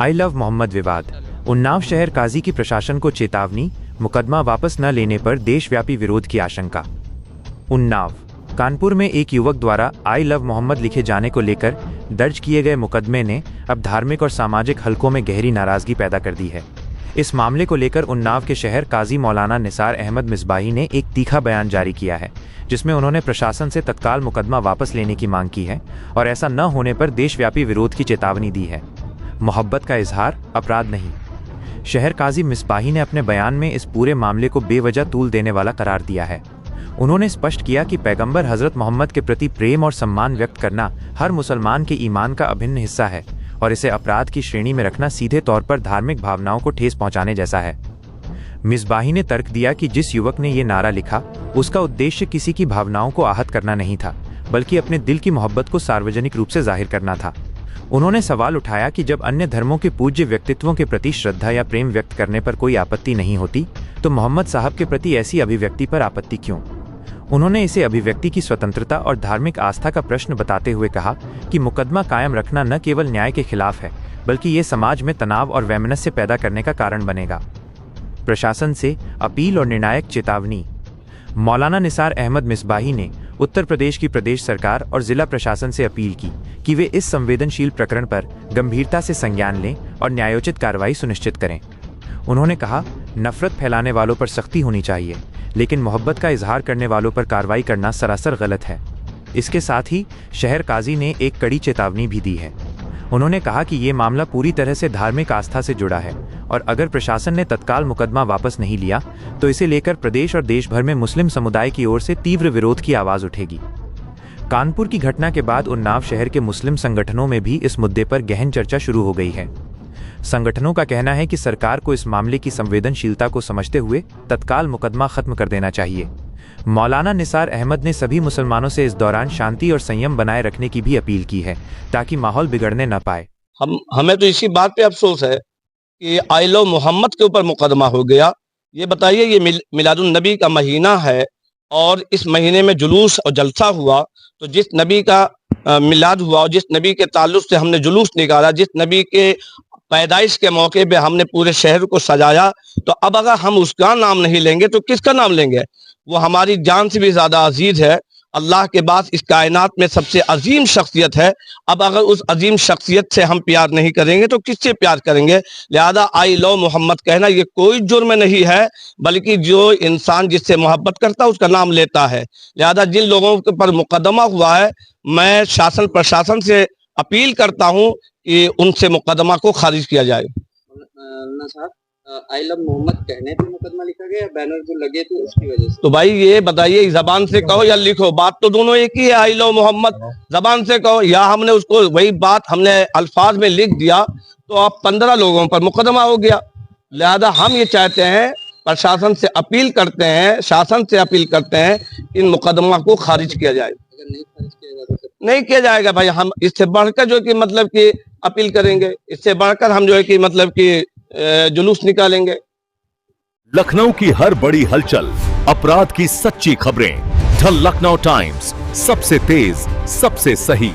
I love Mohammad विवाद। उन्नाव शहर काजी की प्रशासन को चेतावनी, मुकदमा वापस न लेने पर देशव्यापी विरोध की आशंका। उन्नाव कानपुर में एक युवक द्वारा आई लव मोहम्मद लिखे जाने को लेकर दर्ज किए गए मुकदमे ने अब धार्मिक और सामाजिक हलकों में गहरी नाराजगी पैदा कर दी है। इस मामले को लेकर उन्नाव के शहर काजी मौलाना निसार अहमद मिसबाही ने एक तीखा बयान जारी किया है, जिसमें उन्होंने प्रशासन से तत्काल मुकदमा वापस लेने की मांग की है और ऐसा न होने पर देशव्यापी विरोध की चेतावनी दी है। मोहब्बत का इजहार अपराध नहीं। शहर काजी मिसबाही ने अपने बयान में इस पूरे मामले को बेवजह तूल देने वाला करार दिया है। उन्होंने स्पष्ट किया कि पैगंबर हजरत मोहम्मद के प्रति प्रेम और सम्मान व्यक्त करना हर मुसलमान के ईमान का अभिन्न हिस्सा है और इसे अपराध की श्रेणी में रखना सीधे तौर पर धार्मिक भावनाओं को ठेस पहुंचाने जैसा है। मिसबाही ने तर्क दिया कि जिस युवक ने ये नारा लिखा, उसका उद्देश्य किसी की भावनाओं को आहत करना नहीं था, बल्कि अपने दिल की मोहब्बत को सार्वजनिक रूप से जाहिर करना था। उन्होंने सवाल उठाया कि जब अन्य धर्मों के पूज्य व्यक्तित्वों के प्रति श्रद्धा या प्रेम व्यक्त करने पर कोई आपत्ति नहीं होती, तो मोहम्मद साहब के प्रति ऐसी अभिव्यक्ति पर आपत्ति क्यों? उन्होंने इसे अभिव्यक्ति की स्वतंत्रता और धार्मिक आस्था का प्रश्न बताते हुए कहा कि मुकदमा कायम रखना न केवल न्याय के खिलाफ है, बल्कि ये समाज में तनाव और वैमनस्य पैदा करने का कारण बनेगा। प्रशासन से अपील और निर्णायक चेतावनी। मौलाना निसार अहमद मिसबाही ने उत्तर प्रदेश की प्रदेश सरकार और जिला प्रशासन से अपील की कि वे इस संवेदनशील प्रकरण पर गंभीरता से संज्ञान लें और न्यायोचित कार्रवाई सुनिश्चित करें। उन्होंने कहा, नफरत फैलाने वालों पर सख्ती होनी चाहिए, लेकिन मोहब्बत का इजहार करने वालों पर कार्रवाई करना सरासर गलत है। इसके साथ ही शहर काजी ने एक कड़ी चेतावनी भी दी है। उन्होंने कहा कि ये मामला पूरी तरह से धार्मिक आस्था से जुड़ा है और अगर प्रशासन ने तत्काल मुकदमा वापस नहीं लिया तो इसे लेकर प्रदेश और देश भर में मुस्लिम समुदाय की ओर से तीव्र विरोध की आवाज उठेगी। कानपुर की घटना के बाद उन्नाव शहर के मुस्लिम संगठनों में भी इस मुद्दे पर गहन चर्चा शुरू हो गई है। संगठनों का कहना है कि सरकार को इस मामले की संवेदनशीलता को समझते हुए तत्काल मुकदमा खत्म कर देना चाहिए। मौलाना निसार अहमद ने सभी मुसलमानों से इस दौरान शांति और संयम बनाए रखने की भी अपील की है, ताकि माहौल बिगड़ने न पाए। हमें तो इसी बात पे अफसोस है कि आई लव मोहम्मद के ऊपर मुकदमा हो गया। ये बताइए, ये मिलादुन नबी का महीना है और इस महीने में जुलूस और जलसा हुआ, तो जिस नबी का मिलाद हुआ और जिस नबी के ताल्लुक से हमने जुलूस निकाला, जिस नबी के पैदाइश के मौके पे हमने पूरे शहर को सजाया, तो अब अगर हम उसका नाम नहीं लेंगे तो किसका नाम लेंगे? वो हमारी जान से भी ज्यादा अजीज है। अल्लाह के बाद इस कायनात में सबसे अजीम शख्सियत है। अब अगर उस अजीम शख्सियत से हम प्यार नहीं करेंगे तो किससे प्यार करेंगे? लिहाजा आई लव मोहम्मद कहना ये कोई जुर्म नहीं है, बल्कि जो इंसान जिससे मोहब्बत करता है उसका नाम लेता है। लिहाजा जिन लोगों के पर मुकदमा हुआ है, मैं शासन प्रशासन से अपील करता हूँ कि उनसे मुकदमा को खारिज किया जाए। आई लव मोहम्मद कहने पे मुकदमा लिखा गया, बैनर जो लगे थे उसकी वजह से? तो भाई ये बताइए, जबान से कहो या लिखो, बात तो दोनों एक ही है। आई लव मोहम्मद जबान से कहो या हमने उसको वही बात हमने अल्फाज में लिख दिया, तो अब 15 लोगों पर मुकदमा हो गया। लिहाजा हम ये चाहते हैं, प्रशासन से अपील करते हैं, शासन से अपील करते हैं, इन मुकदमा को खारिज किया जाए। अगर नहीं खारिज किया जाए तो नहीं किया जाएगा भाई, हम इससे बढ़कर जो कि मतलब कि अपील करेंगे, इससे बढ़कर हम जो है कि मतलब कि जुलूस निकालेंगे। लखनऊ की हर बड़ी हलचल, अपराध की सच्ची खबरें, द लखनऊ टाइम्स, सबसे तेज, सबसे सही।